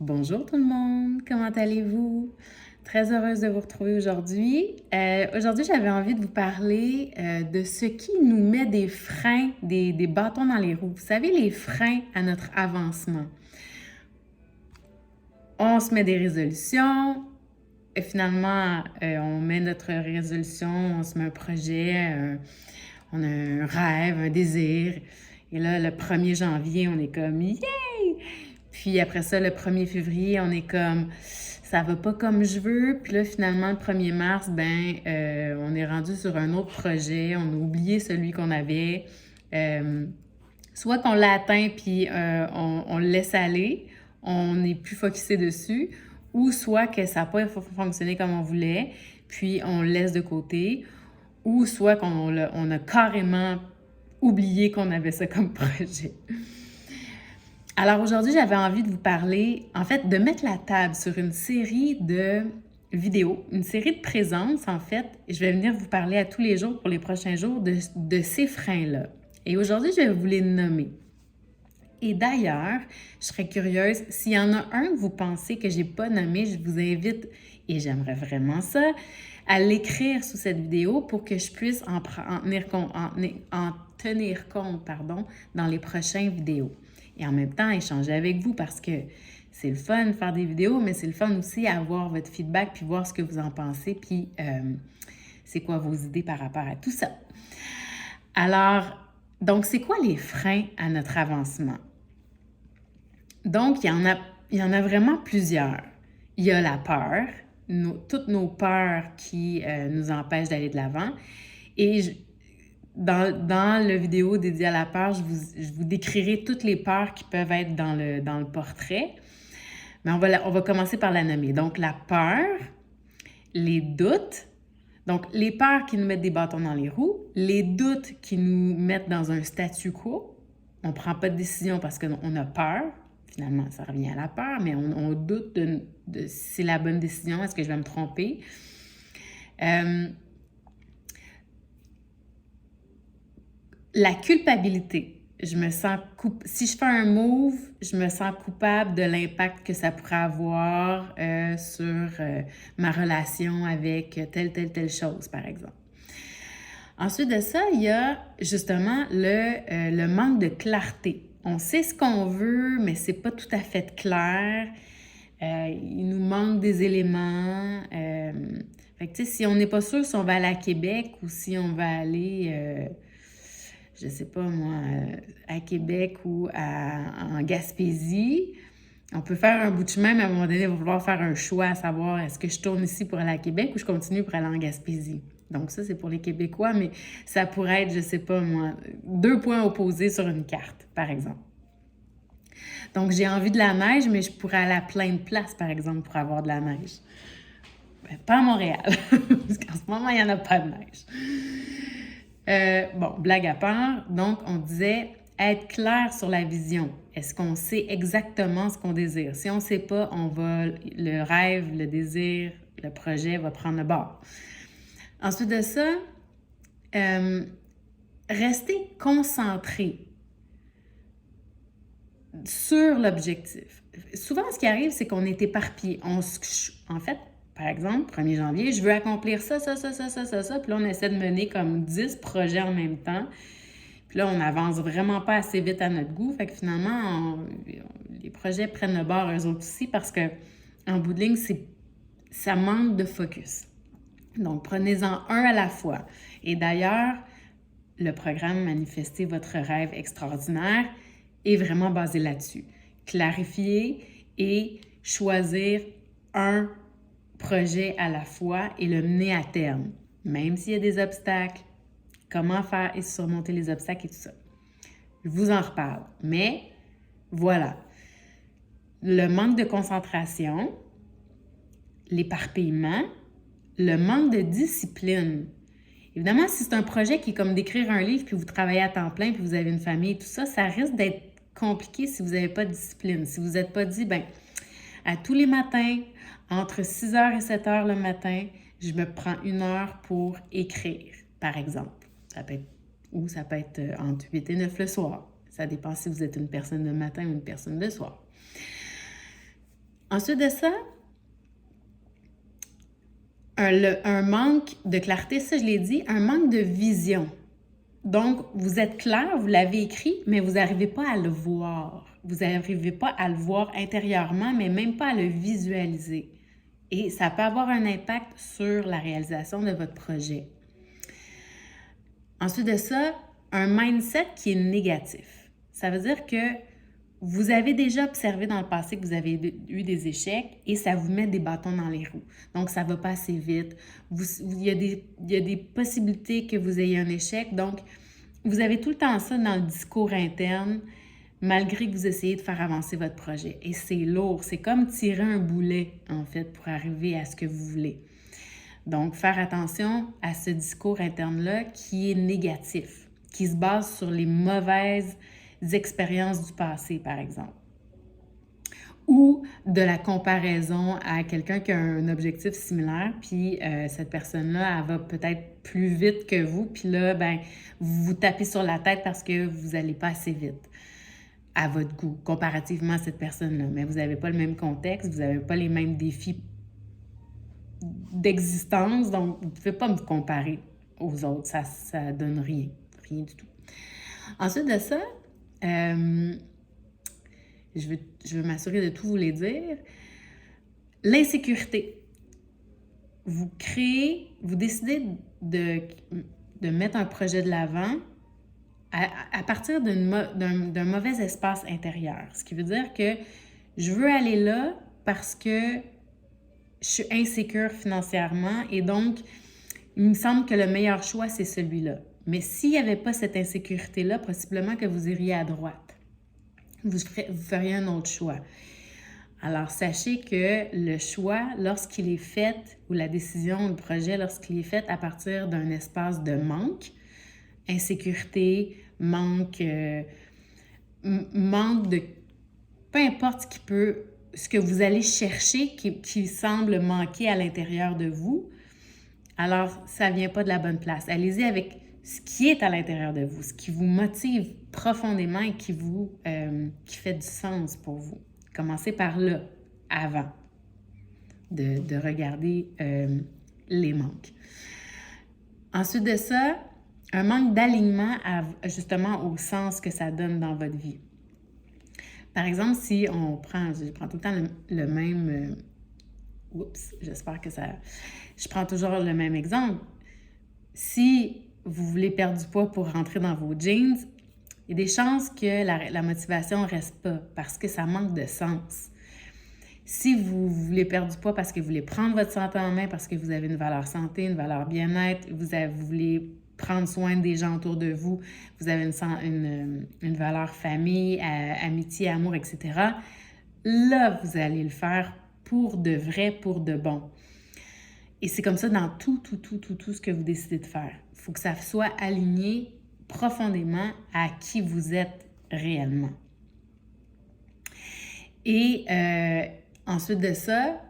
Bonjour tout le monde, comment allez-vous? Très heureuse de vous retrouver aujourd'hui. Aujourd'hui, j'avais envie de vous parler de ce qui nous met des freins, des bâtons dans les roues. Vous savez, les freins à notre avancement. On se met des résolutions, et finalement, on met notre résolution, on se met un projet, on a un rêve, un désir. Et là, le 1er janvier, on est comme « Yeah! » Puis après ça, le 1er février, on est comme ça va pas comme je veux. Puis là, finalement, le 1er mars, on est rendu sur un autre projet. On a oublié celui qu'on avait. Soit qu'on l'a atteint puis on le laisse aller, on n'est plus focusé dessus, ou soit que ça n'a pas fonctionné comme on voulait, puis on le laisse de côté, ou soit qu'on a carrément oublié qu'on avait ça comme projet. Alors aujourd'hui, j'avais envie de vous parler, en fait, de mettre la table sur une série de vidéos, une série de présences, en fait. Je vais venir vous parler à tous les jours pour les prochains jours de ces freins-là. Et aujourd'hui, je vais vous les nommer. Et d'ailleurs, je serais curieuse, s'il y en a un que vous pensez que je n'ai pas nommé, je vous invite, et j'aimerais vraiment ça, à l'écrire sous cette vidéo pour que je puisse en tenir compte dans les prochaines vidéos. Et en même temps, échanger avec vous parce que c'est le fun de faire des vidéos, mais c'est le fun aussi à avoir votre feedback puis voir ce que vous en pensez, puis c'est quoi vos idées par rapport à tout ça. Alors, donc, c'est quoi les freins à notre avancement? Donc, il y en a vraiment plusieurs. Il y a la peur, toutes nos peurs qui nous empêchent d'aller de l'avant. Et dans la vidéo dédiée à la peur, je vous décrirai toutes les peurs qui peuvent être dans le portrait. Mais on va commencer par la nommer. Donc, la peur, les doutes. Donc, les peurs qui nous mettent des bâtons dans les roues, les doutes qui nous mettent dans un statu quo. On ne prend pas de décision parce qu'on a peur. Finalement, ça revient à la peur, mais on doute de si c'est la bonne décision, est-ce que je vais me tromper? La culpabilité. Si je fais un move, je me sens coupable de l'impact que ça pourrait avoir sur ma relation avec telle chose, par exemple. Ensuite de ça, il y a justement le manque de clarté. On sait ce qu'on veut, mais c'est pas tout à fait clair. Il nous manque des éléments. Fait que, tu sais, si on n'est pas sûr si on va aller à Québec ou si on va aller, je sais pas moi, à Québec ou en Gaspésie, on peut faire un bout de chemin, mais à un moment donné, il va falloir faire un choix à savoir est-ce que je tourne ici pour aller à Québec ou je continue pour aller en Gaspésie. Donc ça, c'est pour les Québécois, mais ça pourrait être, je sais pas moi, 2 points opposés sur une carte, par exemple. Donc j'ai envie de la neige, mais je pourrais aller à plein de places, par exemple, pour avoir de la neige. Ben, pas à Montréal, parce qu'en ce moment, il n'y en a pas de neige. Bon, blague à part, donc on disait être clair sur la vision. Est-ce qu'on sait exactement ce qu'on désire? Si on ne sait pas, le rêve, le désir, le projet va prendre le bord. Ensuite de ça, rester concentré sur l'objectif. Souvent, ce qui arrive, c'est qu'on est éparpillé. En fait, par exemple, 1er janvier, je veux accomplir ça, puis là, on essaie de mener comme 10 projets en même temps. Puis là, on n'avance vraiment pas assez vite à notre goût. Fait que finalement, les projets prennent le bord eux autres aussi parce que en bout de ligne, ça manque de focus. Donc, prenez-en un à la fois. Et d'ailleurs, le programme Manifester votre rêve extraordinaire est vraiment basé là-dessus. Clarifier et choisir un projet à la fois et le mener à terme, même s'il y a des obstacles, comment faire et surmonter les obstacles et tout ça. Je vous en reparle. Mais voilà, le manque de concentration, l'éparpillement, le manque de discipline. Évidemment, si c'est un projet qui est comme d'écrire un livre, puis vous travaillez à temps plein, puis vous avez une famille et tout ça, ça risque d'être compliqué si vous n'avez pas de discipline. Si vous n'êtes pas dit, à tous les matins, entre 6h et 7h le matin, je me prends 1 heure pour écrire, par exemple. Ça peut être entre 8 et 9 le soir. Ça dépend si vous êtes une personne de matin ou une personne de soir. Ensuite de ça, un manque de clarté, ça je l'ai dit, un manque de vision. Donc, vous êtes clair, vous l'avez écrit, mais vous n'arrivez pas à le voir. Vous n'arrivez pas à le voir intérieurement, mais même pas à le visualiser. Et ça peut avoir un impact sur la réalisation de votre projet. Ensuite de ça, un mindset qui est négatif. Ça veut dire que vous avez déjà observé dans le passé que vous avez eu des échecs et ça vous met des bâtons dans les roues. Donc, ça ne va pas assez vite. Il y a des possibilités que vous ayez un échec. Donc, vous avez tout le temps ça dans le discours interne, malgré que vous essayez de faire avancer votre projet. Et c'est lourd. C'est comme tirer un boulet, en fait, pour arriver à ce que vous voulez. Donc, faire attention à ce discours interne-là qui est négatif, qui se base sur les mauvaises expériences du passé, par exemple. Ou de la comparaison à quelqu'un qui a un objectif similaire, puis cette personne-là, elle va peut-être plus vite que vous, puis là, ben, vous vous tapez sur la tête parce que vous n'allez pas assez vite à votre goût, comparativement à cette personne-là. Mais vous n'avez pas le même contexte, vous n'avez pas les mêmes défis d'existence, donc vous ne pouvez pas vous comparer aux autres, ça donne rien du tout. Ensuite de ça, je veux m'assurer de tout vous les dire. L'insécurité. Vous décidez de mettre un projet de l'avant à partir d'un mauvais espace intérieur. Ce qui veut dire que je veux aller là parce que je suis insécure financièrement et donc, il me semble que le meilleur choix, c'est celui-là. Mais s'il n'y avait pas cette insécurité-là, possiblement que vous iriez à droite. Vous feriez un autre choix. Alors, sachez que le choix, lorsqu'il est fait, ou la décision, le projet, lorsqu'il est fait à partir d'un espace de manque, insécurité, manque de... Peu importe ce que vous allez chercher qui semble manquer à l'intérieur de vous, alors ça ne vient pas de la bonne place. Allez-y avec ce qui est à l'intérieur de vous, ce qui vous motive profondément et qui fait du sens pour vous. Commencez par là, avant de regarder les manques. Ensuite de ça, un manque d'alignement justement au sens que ça donne dans votre vie. Par exemple, si je prends tout le temps le même... j'espère que ça... Je prends toujours le même exemple. Si vous voulez perdre du poids pour rentrer dans vos jeans, il y a des chances que la motivation ne reste pas parce que ça manque de sens. Si vous voulez perdre du poids parce que vous voulez prendre votre santé en main, parce que vous avez une valeur santé, une valeur bien-être, vous voulez prendre soin des gens autour de vous, vous avez une valeur famille, amitié, amour, etc., là, vous allez le faire pour de vrai, pour de bon. Et c'est comme ça dans tout ce que vous décidez de faire. Il faut que ça soit aligné profondément à qui vous êtes réellement. Et ensuite de ça,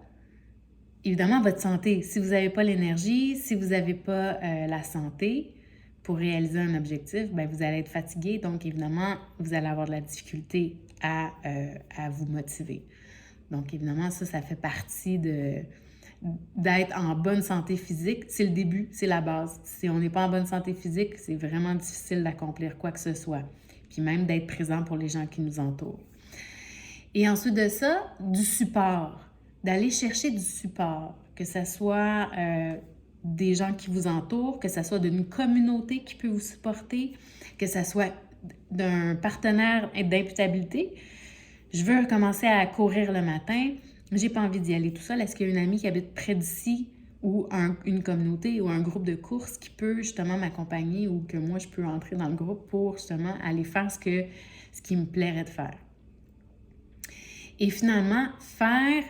évidemment, votre santé. Si vous n'avez pas l'énergie, si vous n'avez pas la santé pour réaliser un objectif, bien, vous allez être fatigué. Donc, évidemment, vous allez avoir de la difficulté à vous motiver. Donc, évidemment, ça fait partie d'être en bonne santé physique. C'est le début, c'est la base. Si on n'est pas en bonne santé physique, c'est vraiment difficile d'accomplir quoi que ce soit. Puis même d'être présent pour les gens qui nous entourent. Et ensuite de ça, du support. D'aller chercher du support. Que ce soit des gens qui vous entourent, que ce soit d'une communauté qui peut vous supporter, que ce soit d'un partenaire d'imputabilité. Je veux recommencer à courir le matin. J'ai pas envie d'y aller tout seul. Est-ce qu'il y a une amie qui habite près d'ici ou une communauté ou un groupe de course qui peut justement m'accompagner ou que moi, je peux entrer dans le groupe pour justement aller faire ce qui me plairait de faire. Et finalement, faire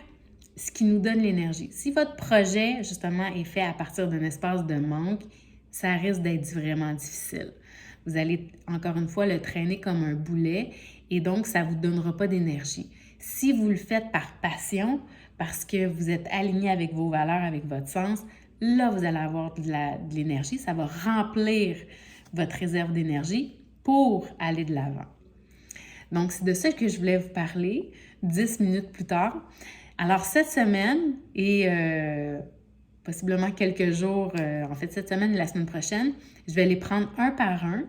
ce qui nous donne l'énergie. Si votre projet, justement, est fait à partir d'un espace de manque, ça risque d'être vraiment difficile. Vous allez, encore une fois, le traîner comme un boulet et donc, ça ne vous donnera pas d'énergie. Si vous le faites par passion, parce que vous êtes aligné avec vos valeurs, avec votre sens, là, vous allez avoir de l'énergie. Ça va remplir votre réserve d'énergie pour aller de l'avant. Donc, c'est de ça que je voulais vous parler 10 minutes plus tard. Alors, cette semaine et possiblement quelques jours, en fait, cette semaine et la semaine prochaine, je vais les prendre un par un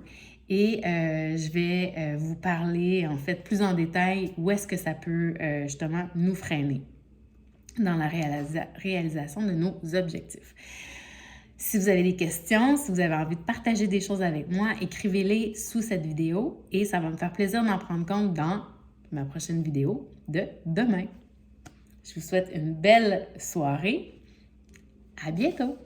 et je vais vous parler, en fait, plus en détail où est-ce que ça peut justement nous freiner dans la réalisation de nos objectifs. Si vous avez des questions, si vous avez envie de partager des choses avec moi, écrivez-les sous cette vidéo et ça va me faire plaisir d'en prendre compte dans ma prochaine vidéo de demain. Je vous souhaite une belle soirée. À bientôt!